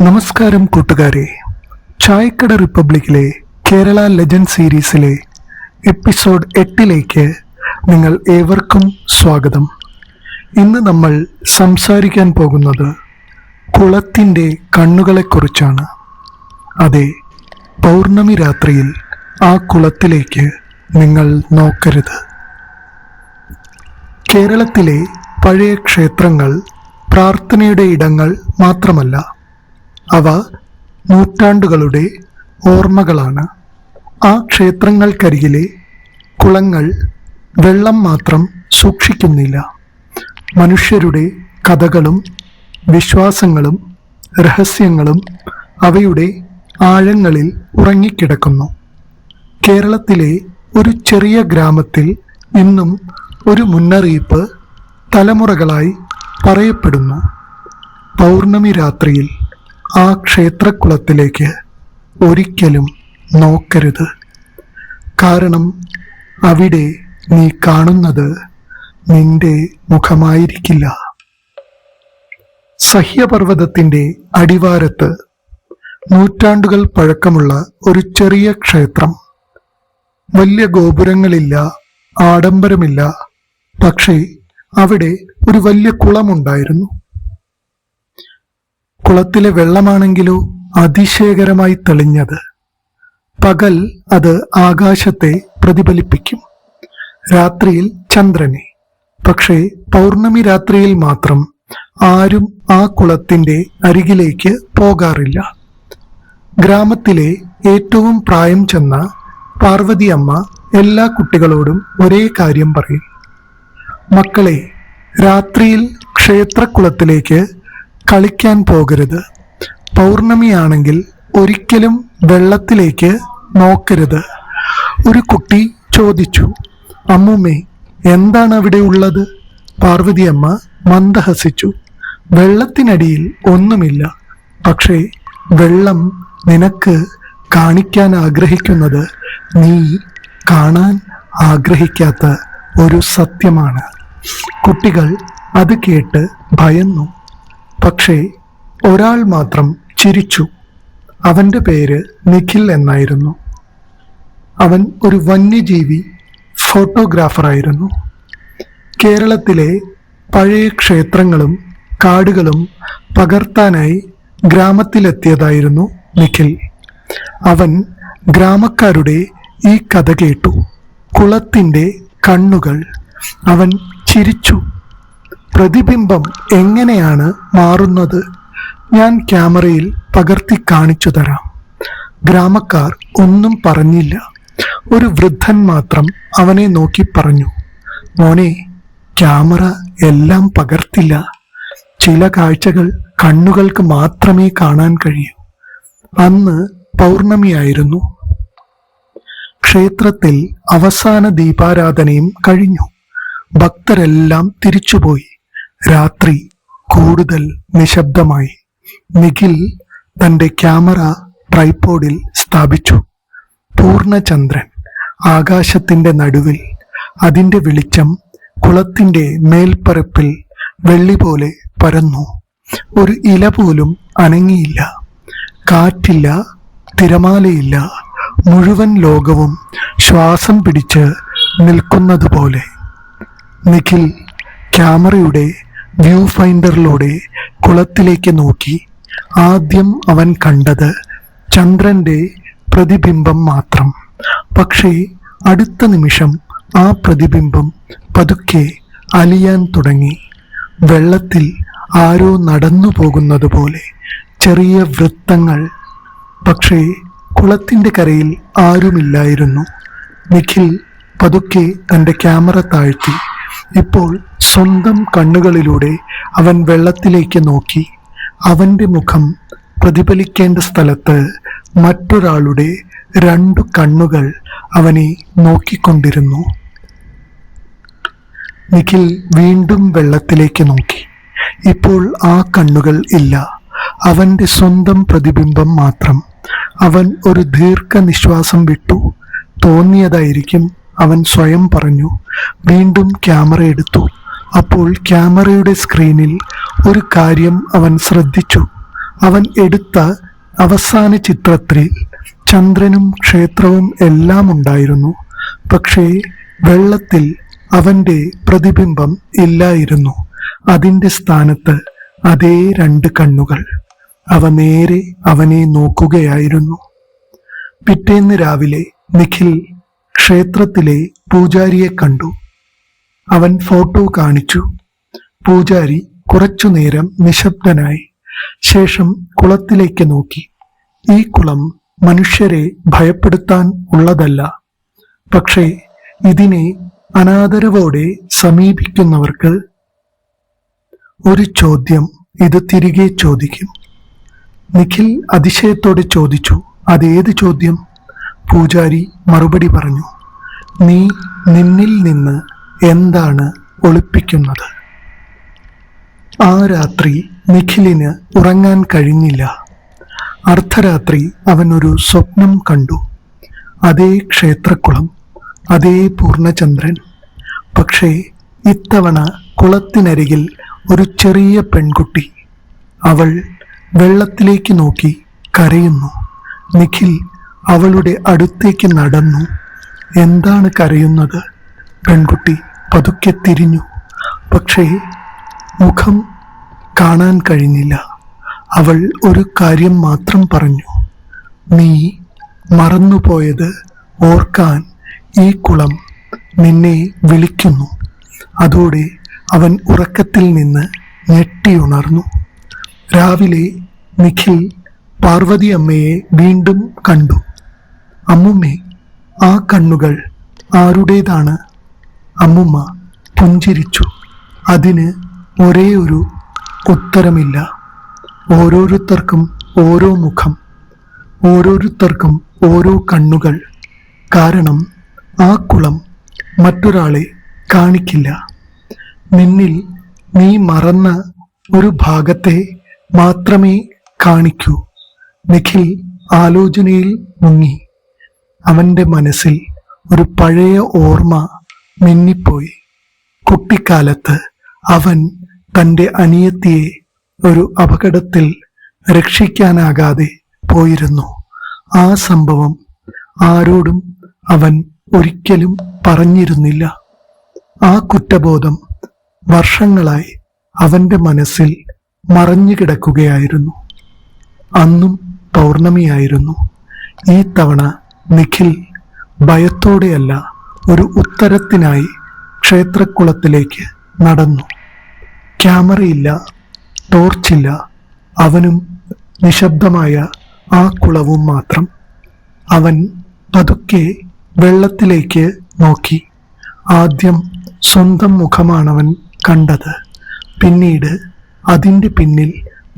നമസ്കാരം കൂട്ടുകാരെ, ചായക്കട റിപ്പബ്ലിക്കിലെ കേരള ലെജൻഡ് സീരീസിലെ എപ്പിസോഡ് 8 നിങ്ങൾ ഏവർക്കും സ്വാഗതം. ഇന്ന് നമ്മൾ സംസാരിക്കാൻ പോകുന്നത് കുളത്തിൻ്റെ കണ്ണുകളെക്കുറിച്ചാണ്. അതെ, പൗർണമി രാത്രിയിൽ ആ കുളത്തിലേക്ക് നിങ്ങൾ നോക്കരുത്. കേരളത്തിലെ പഴയ ക്ഷേത്രങ്ങൾ പ്രാർത്ഥനയുടെ ഇടങ്ങൾ മാത്രമല്ല, അവ നൂറ്റാണ്ടുകളുടെ ഓർമ്മകളാണ്. ആ ക്ഷേത്രങ്ങൾക്കരികിലെ കുളങ്ങൾ വെള്ളം മാത്രം സൂക്ഷിക്കുന്നില്ല, മനുഷ്യരുടെ കഥകളും വിശ്വാസങ്ങളും രഹസ്യങ്ങളും അവയുടെ ആഴങ്ങളിൽ ഉറങ്ങിക്കിടക്കുന്നു. കേരളത്തിലെ ഒരു ചെറിയ ഗ്രാമത്തിൽ ഇന്നും ഒരു മുന്നറിയിപ്പ് തലമുറകളായി പറയപ്പെടുന്നു. പൗർണമി രാത്രിയിൽ ആ ക്ഷേത്രക്കുളത്തിലേക്ക് ഒരിക്കലും നോക്കരുത്. കാരണം അവിടെ നീ കാണുന്നത് നിന്റെ മുഖമായിരിക്കില്ല. സഹ്യപർവ്വതത്തിൻ്റെ അടിവാരത്ത് നൂറ്റാണ്ടുകൾ പഴക്കമുള്ള ഒരു ചെറിയ ക്ഷേത്രം. വലിയ ഗോപുരങ്ങളില്ല, ആഡംബരമില്ല. പക്ഷേ അവിടെ ഒരു വലിയ കുളമുണ്ടായിരുന്നു. കുളത്തിലെ വെള്ളമാണെങ്കിലോ അതിശയകരമായി തെളിഞ്ഞത്. പകൽ അത് ആകാശത്തെ പ്രതിഫലിപ്പിക്കും, രാത്രിയിൽ ചന്ദ്രനെ. പക്ഷേ പൗർണമി രാത്രിയിൽ മാത്രം ആരും ആ കുളത്തിൻ്റെ അരികിലേക്ക് പോകാറില്ല. ഗ്രാമത്തിലെ ഏറ്റവും പ്രായം ചെന്ന പാർവതി അമ്മ എല്ലാ കുട്ടികളോടും ഒരേ കാര്യം പറയും: മക്കളെ, രാത്രിയിൽ ക്ഷേത്രക്കുളത്തിലേക്ക് കളിക്കാൻ പോകരുത്. പൗർണമിയാണെങ്കിൽ ഒരിക്കലും വെള്ളത്തിലേക്ക് നോക്കരുത്. ഒരു കുട്ടി ചോദിച്ചു: അമ്മൂമ്മേ, എന്താണ് അവിടെ ഉള്ളത്? പാർവതിയമ്മ മന്ദഹസിച്ചു: വെള്ളത്തിനടിയിൽ ഒന്നുമില്ല. പക്ഷേ വെള്ളം നിനക്ക് കാണിക്കാൻ ആഗ്രഹിക്കുന്നത് നീ കാണാൻ ആഗ്രഹിക്കാത്ത ഒരു സത്യമാണ്. കുട്ടികൾ അത് കേട്ട് ഭയന്നു. പക്ഷേ ഒരാൾ മാത്രം ചിരിച്ചു. അവൻ്റെ പേര് നിഖിൽ എന്നായിരുന്നു. അവൻ ഒരു വന്യജീവി ഫോട്ടോഗ്രാഫറായിരുന്നു. കേരളത്തിലെ പഴയ ക്ഷേത്രങ്ങളും കാടുകളും പകർത്താനായി ഗ്രാമത്തിലെത്തിയതായിരുന്നു നിഖിൽ. അവൻ ഗ്രാമക്കാരുടെ ഈ കഥ കേട്ടു. കുളത്തിൻ്റെ കണ്ണുകൾ. അവൻ ചിരിച്ചു. പ്രതിബിംബം എങ്ങനെയാണ് മാറുന്നത്? ഞാൻ ക്യാമറയിൽ പകർത്തി കാണിച്ചു തരാം. ഗ്രാമക്കാർ ഒന്നും പറഞ്ഞില്ല. ഒരു വൃദ്ധൻ മാത്രം അവനെ നോക്കി പറഞ്ഞു: മോനെ, ക്യാമറ എല്ലാം പകർത്തില്ല. ചില കാഴ്ചകൾ കണ്ണുകൾക്ക് മാത്രമേ കാണാൻ കഴിയൂ. അന്ന് പൗർണമിയായിരുന്നു. ക്ഷേത്രത്തിൽ അവസാന ദീപാരാധനയും കഴിഞ്ഞു. ഭക്തരെല്ലാം തിരിച്ചുപോയി. രാത്രി കൂടുതൽ നിശബ്ദമായി. നിഖിൽ തൻ്റെ ക്യാമറ ട്രൈപോഡിൽ സ്ഥാപിച്ചു. പൂർണ്ണചന്ദ്രൻ ആകാശത്തിൻ്റെ നടുവിൽ. അതിൻ്റെ വെളിച്ചം കുളത്തിൻ്റെ മേൽപ്പരപ്പിൽ വെള്ളി പോലെ പരന്നു. ഒരു ഇല പോലും അനങ്ങിയില്ല. കാറ്റില്ല, തിരമാലയില്ല. മുഴുവൻ ലോകവും ശ്വാസം പിടിച്ച് നിൽക്കുന്നതുപോലെ. നിഖിൽ ക്യാമറയുടെ വ്യൂ ഫൈൻഡറിലൂടെ കുളത്തിലേക്ക് നോക്കി. ആദ്യം അവൻ കണ്ടത് ചന്ദ്രൻ്റെ പ്രതിബിംബം മാത്രം. പക്ഷേ അടുത്ത നിമിഷം ആ പ്രതിബിംബം പതുക്കെ അലിയാൻ തുടങ്ങി. വെള്ളത്തിൽ ആരോ നടന്നു പോകുന്നത് പോലെ ചെറിയ വൃത്തങ്ങൾ. പക്ഷേ കുളത്തിൻ്റെ കരയിൽ ആരുമില്ലായിരുന്നു. നിഖിൽ പതുക്കെ തൻ്റെ ക്യാമറ താഴ്ത്തി. ഇപ്പോൾ സ്വന്തം കണ്ണുകളിലൂടെ അവൻ വെള്ളത്തിലേക്ക് നോക്കി. അവൻ്റെ മുഖം പ്രതിഫലിക്കേണ്ട സ്ഥലത്ത് മറ്റൊരാളുടെ 2 കണ്ണുകൾ അവനെ നോക്കിക്കൊണ്ടിരുന്നു. നിഖിൽ വീണ്ടും വെള്ളത്തിലേക്ക് നോക്കി. ഇപ്പോൾ ആ കണ്ണുകൾ ഇല്ല, അവൻ്റെ സ്വന്തം പ്രതിബിംബം മാത്രം. അവൻ ഒരു ദീർഘനിശ്വാസം വിട്ടു. തോന്നിയതായിരിക്കും, അവൻ സ്വയം പറഞ്ഞു. വീണ്ടും ക്യാമറ എടുത്തു. അപ്പോൾ ക്യാമറയുടെ സ്ക്രീനിൽ ഒരു കാര്യം അവൻ ശ്രദ്ധിച്ചു. അവൻ എടുത്ത അവസാന ചിത്രത്തിൽ ചന്ദ്രനും ക്ഷേത്രവും എല്ലാം ഉണ്ടായിരുന്നു. പക്ഷേ വെള്ളത്തിൽ അവന്റെ പ്രതിബിംബം ഇല്ലായിരുന്നു. അതിന്റെ സ്ഥാനത്ത് അതേ 2 കണ്ണുകൾ. അവ നേരെ അവനെ നോക്കുകയായിരുന്നു. പിറ്റേന്ന് രാവിലെ നിഖിൽ ക്ഷേത്രത്തിലെ പൂജാരിയെ കണ്ടു. അവൻ ഫോട്ടോ കാണിച്ചു. പൂജാരി കുറച്ചുനേരം നിശബ്ദനായി. ശേഷം കുളത്തിലേക്ക് നോക്കി. ഈ കുളം മനുഷ്യരെ ഭയപ്പെടുത്താൻ ഉള്ളതല്ല. പക്ഷേ ഇതിനെ അനാദരവോടെ സമീപിക്കുന്നവർക്ക് ഒരു ചോദ്യം ഇത് തിരികെ ചോദിക്കും. നിഖിൽ അതിശയത്തോടെ ചോദിച്ചു, അതേത് ചോദ്യം? പൂജാരി മറുപടി പറഞ്ഞു, നീ നിന്നിൽ നിന്ന് എന്താണ് ഒളിപ്പിക്കുന്നത്? ആ രാത്രി നിഖിലിന് ഉറങ്ങാൻ കഴിഞ്ഞില്ല. അർദ്ധരാത്രി അവൻ ഒരു സ്വപ്നം കണ്ടു. അതേ ക്ഷേത്രക്കുളം, അതേ പൂർണ്ണചന്ദ്രൻ. പക്ഷേ ഇത്തവണ കുളത്തിനരികിൽ ഒരു ചെറിയ പെൺകുട്ടി. അവൾ വെള്ളത്തിലേക്ക് നോക്കി കരയുന്നു. നിഖിൽ അവളുടെ അടുത്തേക്ക് നടന്നു. എന്താണ് കരയുന്നത്? പെൺകുട്ടി പതുക്കെ തിരിഞ്ഞു. പക്ഷേ മുഖം കാണാൻ കഴിഞ്ഞില്ല. അവൾ ഒരു കാര്യം മാത്രം പറഞ്ഞു, നീ മറന്നുപോയത് ഓർക്കാൻ ഈ കുളം നിന്നെ വിളിക്കുന്നു. അതോടെ അവൻ ഉറക്കത്തിൽ നിന്ന് ഞെട്ടിയുണർന്നു. രാവിലെ നിഖിൽ പാർവതി അമ്മയെ വീണ്ടും കണ്ടു. അമ്മുമ്മേ, ആ കണ്ണുകൾ ആരുടേതാണ്? അമ്മുമ്മ പുഞ്ചിരിച്ചു. അതിന് ഒരേ ഒരു ഉത്തരമില്ല. ഓരോരുത്തർക്കും ഓരോ മുഖം, ഓരോരുത്തർക്കും ഓരോ കണ്ണുകൾ. കാരണം ആ കുളം മറ്റൊരാളെ കാണിക്കില്ല. നിന്നിൽ നീ മറന്ന ഒരു ഭാഗത്തെ മാത്രമേ കാണിക്കൂ. നിഖിൽ ആലോചനയിൽ മുങ്ങി. അവന്റെ മനസ്സിൽ ഒരു പഴയ ഓർമ്മ മിന്നിപ്പോയി. കുട്ടിക്കാലത്ത് അവൻ തൻ്റെ അനിയത്തിയെ ഒരു അപകടത്തിൽ രക്ഷിക്കാനാകാതെ പോയിരുന്നു. ആ സംഭവം ആരോടും അവൻ ഒരിക്കലും പറഞ്ഞിരുന്നില്ല. ആ കുറ്റബോധം വർഷങ്ങളായി അവന്റെ മനസ്സിൽ മറഞ്ഞു കിടക്കുകയായിരുന്നു. അന്നും പൗർണമിയായിരുന്നു. ഈ തവണ നിഖിൽ ഭയത്തോടെയല്ല, ഒരു ഉത്തരത്തിനായി ക്ഷേത്രക്കുളത്തിലേക്ക് നടന്നു. ക്യാമറയില്ല, ടോർച്ചില്ല. അവനും നിശബ്ദമായ ആ കുളവും മാത്രം. അവൻ പതുക്കെ വെള്ളത്തിലേക്ക് നോക്കി. ആദ്യം സ്വന്തം മുഖമാണവൻ കണ്ടത്. പിന്നീട് അതിൻ്റെ പിന്നിൽ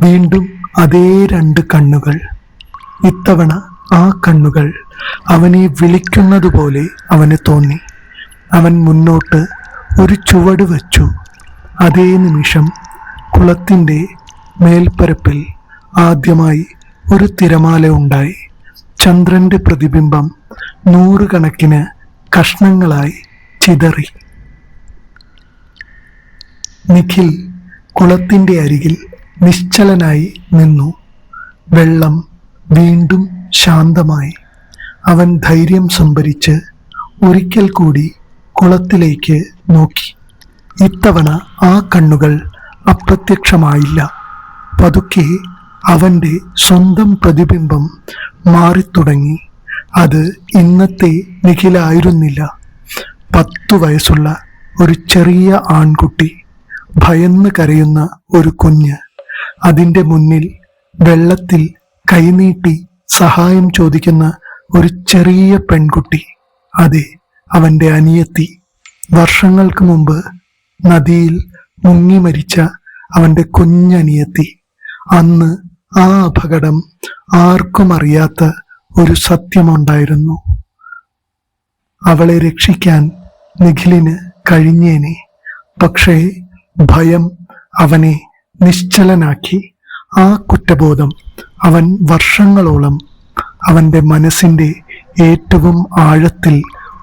വീണ്ടും അതേ 2 കണ്ണുകൾ. ഇത്തവണ ആ കണ്ണുകൾ അവനെ വിളിക്കുന്നതുപോലെ അവന് തോന്നി. അവൻ മുന്നോട്ട് ഒരു ചുവട് വച്ചു. അതേ നിമിഷം കുളത്തിൻ്റെ മേൽപ്പരപ്പിൽ ആദ്യമായി ഒരു തിരമാല ഉണ്ടായി. ചന്ദ്രന്റെ പ്രതിബിംബം 100 കണക്കിന് കഷ്ണങ്ങളായി ചിതറി. നിഖിൽ കുളത്തിൻ്റെ അരികിൽ നിശ്ചലനായി നിന്നു. വെള്ളം വീണ്ടും ശാന്തമായി. അവൻ ധൈര്യം സംഭരിച്ച് ഒരിക്കൽ കൂടി കുളത്തിലേക്ക് നോക്കി. ഇത്തവണ ആ കണ്ണുകൾ അപ്രത്യക്ഷമായില്ല. പതുക്കെ അവന്റെ സ്വന്തം പ്രതിബിംബം മാറിത്തുടങ്ങി. അത് ഇന്നത്തെ നിഖിലായിരുന്നില്ല. 10 വയസ്സുള്ള ഒരു ചെറിയ ആൺകുട്ടി, ഭയന്ന് കരയുന്ന ഒരു കുഞ്ഞ്. അതിൻ്റെ മുന്നിൽ വെള്ളത്തിൽ കൈനീട്ടി സഹായം ചോദിക്കുന്ന ഒരു ചെറിയ പെൺകുട്ടി. അതെ, അവന്റെ അനിയത്തി. വർഷങ്ങൾക്ക് മുമ്പ് നദിയിൽ മുങ്ങി മരിച്ച അവന്റെ കുഞ്ഞനിയത്തി. അന്ന് ആ അപകടം ആർക്കും അറിയാത്ത ഒരു സത്യമുണ്ടായിരുന്നു. അവളെ രക്ഷിക്കാൻ നിഖിലിന് കഴിഞ്ഞേനെ. പക്ഷേ ഭയം അവനെ നിശ്ചലനാക്കി. ആ കുറ്റബോധം അവൻ വർഷങ്ങളോളം അവന്റെ മനസ്സിന്റെ ഏറ്റവും ആഴത്തിൽ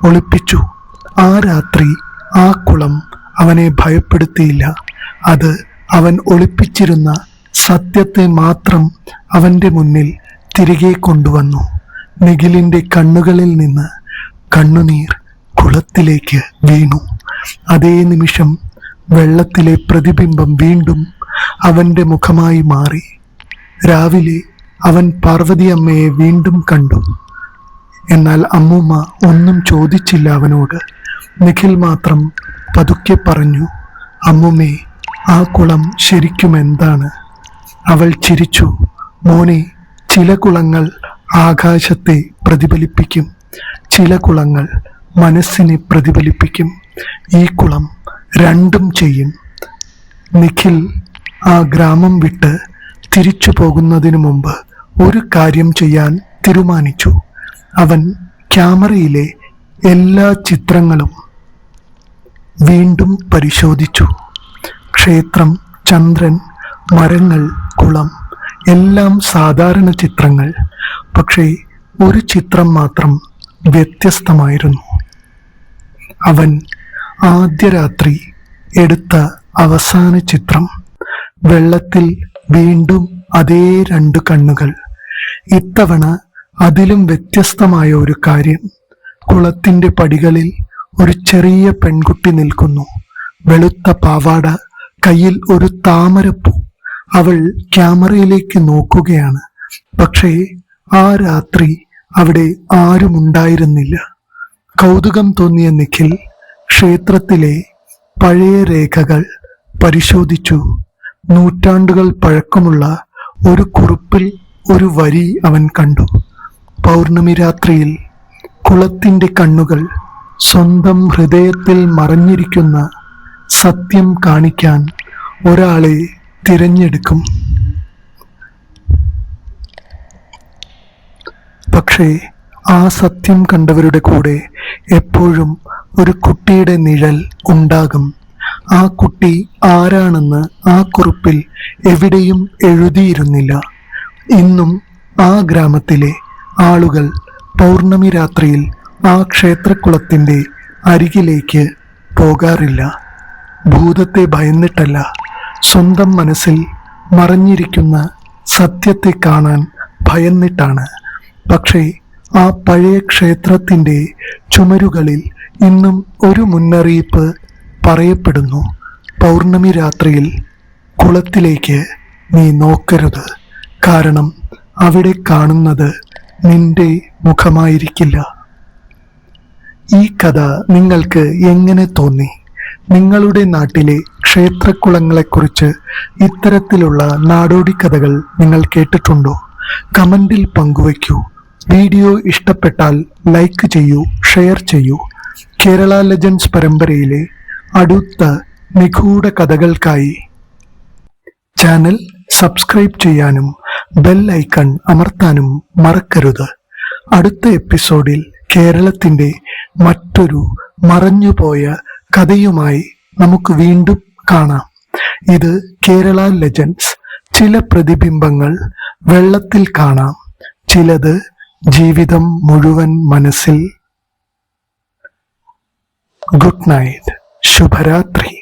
ഒളിപ്പിച്ചു. ആ രാത്രി ആ കുളം അവനെ ഭയപ്പെടുത്തിയില്ല. അത് അവൻ ഒളിപ്പിച്ചിരുന്ന സത്യത്തെ മാത്രം അവന്റെ മുന്നിൽ തിരികെ കൊണ്ടുവന്നു. നിഖിലിന്റെ കണ്ണുകളിൽ നിന്ന് കണ്ണുനീർ കുളത്തിലേക്ക് വീണു. അതേ നിമിഷം വെള്ളത്തിലെ പ്രതിബിംബം വീണ്ടും അവന്റെ മുഖമായി മാറി. രാവിലെ അവൻ പാർവതി അമ്മയെ വീണ്ടും കണ്ടു. എന്നാൽ അമ്മൂമ്മ ഒന്നും ചോദിച്ചില്ല അവനോട്. നിഖിൽ മാത്രം പതുക്കെ പറഞ്ഞു, അമ്മുമ്മേ, ആ കുളം ശരിക്കും എന്താണ്? അവൾ ചിരിച്ചു. മോനെ, ചില കുളങ്ങൾ ആകാശത്തെ പ്രതിഫലിപ്പിക്കും, ചില കുളങ്ങൾ മനസ്സിനെ പ്രതിഫലിപ്പിക്കും. ഈ കുളം രണ്ടും ചെയ്യും. നിഖിൽ ആ ഗ്രാമം വിട്ട് തിരിച്ചു പോകുന്നതിനു മുമ്പ് ഒരു കാര്യം ചെയ്യാൻ തീരുമാനിച്ചു. അവൻ ക്യാമറയിലെ എല്ലാ ചിത്രങ്ങളും വീണ്ടും പരിശോധിച്ചു. ക്ഷേത്രം, ചന്ദ്രൻ, മരങ്ങൾ, കുളം എല്ലാം സാധാരണ ചിത്രങ്ങൾ. പക്ഷേ ഒരു ചിത്രം മാത്രം വ്യത്യസ്തമായിരുന്നു. അവൻ ആദ്യ രാത്രി എടുത്ത അവസാന ചിത്രം. വെള്ളത്തിൽ വീണ്ടും അതേ രണ്ട് കണ്ണുകൾ. ഇത്തവണ അതിലും വ്യത്യസ്തമായ ഒരു കാര്യം. കുളത്തിന്റെ പടികളിൽ ഒരു ചെറിയ പെൺകുട്ടി നിൽക്കുന്നു. വെളുത്ത പാവാട, കയ്യിൽ ഒരു താമരപ്പൂ. അവൾ ക്യാമറയിലേക്ക് നോക്കുകയാണ്. പക്ഷേ ആ രാത്രി അവിടെ ആരുമുണ്ടായിരുന്നില്ല. കൗതുകം തോന്നിയ നിഖിൽ ക്ഷേത്രത്തിലെ പഴയ രേഖകൾ പരിശോധിച്ചു. നൂറ്റാണ്ടുകൾ പഴക്കമുള്ള ഒരു കുറിപ്പിൽ ഒരു വരി അവൻ കണ്ടു. പൗർണമി രാത്രിയിൽ കുളത്തിന്റെ കണ്ണുകൾ സ്വന്തം ഹൃദയത്തിൽ മറഞ്ഞിരിക്കുന്ന സത്യം കാണിക്കാൻ ഒരാളെ തിരഞ്ഞെടുക്കും. പക്ഷേ ആ സത്യം കണ്ടവരുടെ കൂടെ എപ്പോഴും ഒരു കുട്ടിയുടെ നിഴൽ ഉണ്ടാകും. ആ കുട്ടി ആരാണെന്ന് ആ കുറിപ്പിൽ എവിടെയും എഴുതിയിരുന്നില്ല. ഇന്നും ആ ഗ്രാമത്തിലെ ആളുകൾ പൗർണമി രാത്രിയിൽ ആ ക്ഷേത്രക്കുളത്തിന്റെ അരികിലേക്ക് പോകാറില്ല. ഭൂതത്തെ ഭയന്നിട്ടല്ല, സ്വന്തം മനസ്സിൽ മറഞ്ഞിരിക്കുന്ന സത്യത്തെ കാണാൻ ഭയന്നിട്ടാണ്. പക്ഷേ ആ പഴയ ക്ഷേത്രത്തിന്റെ ചുമരുകളിൽ ഇന്നും ഒരു മുന്നറിയിപ്പ് പറയപ്പെടുന്നു: പൗർണമി രാത്രിയിൽ കുളത്തിലേക്ക് നീ നോക്കരുത്. കാരണം അവിടെ കാണുന്നത് നിന്റെ മുഖമായിരിക്കില്ല. ഈ കഥ നിങ്ങൾക്ക് എങ്ങനെ തോന്നി? നിങ്ങളുടെ നാട്ടിലെ ക്ഷേത്രക്കുളങ്ങളെക്കുറിച്ച് ഇത്തരത്തിലുള്ള നാടോടി കഥകൾ നിങ്ങൾ കേട്ടിട്ടുണ്ടോ? കമന്റിൽ പങ്കുവയ്ക്കൂ. വീഡിയോ ഇഷ്ടപ്പെട്ടാൽ ലൈക്ക് ചെയ്യൂ, ഷെയർ ചെയ്യൂ. കേരള ലെജൻഡ്സ് പരമ്പരയിലെ അടുത്ത നിഗൂഢ കഥകൾക്കായി ചാനൽ സബ്സ്ക്രൈബ് ചെയ്യാനും ബെൽ ഐക്കൺ അമർത്താനും മറക്കരുത്. അടുത്ത എപ്പിസോഡിൽ കേരളത്തിന്റെ മറ്റൊരു മറഞ്ഞുപോയ കഥയുമായി നമുക്ക് വീണ്ടും കാണാം. ഇത് കേരള ലെജൻഡ്സ്. ചില പ്രതിബിംബങ്ങൾ വെള്ളത്തിൽ കാണാം, ചിലത് ജീവിതം മുഴുവൻ മനസ്സിൽ. ഗുഡ് നൈറ്റ്, ശുഭരാത്രി.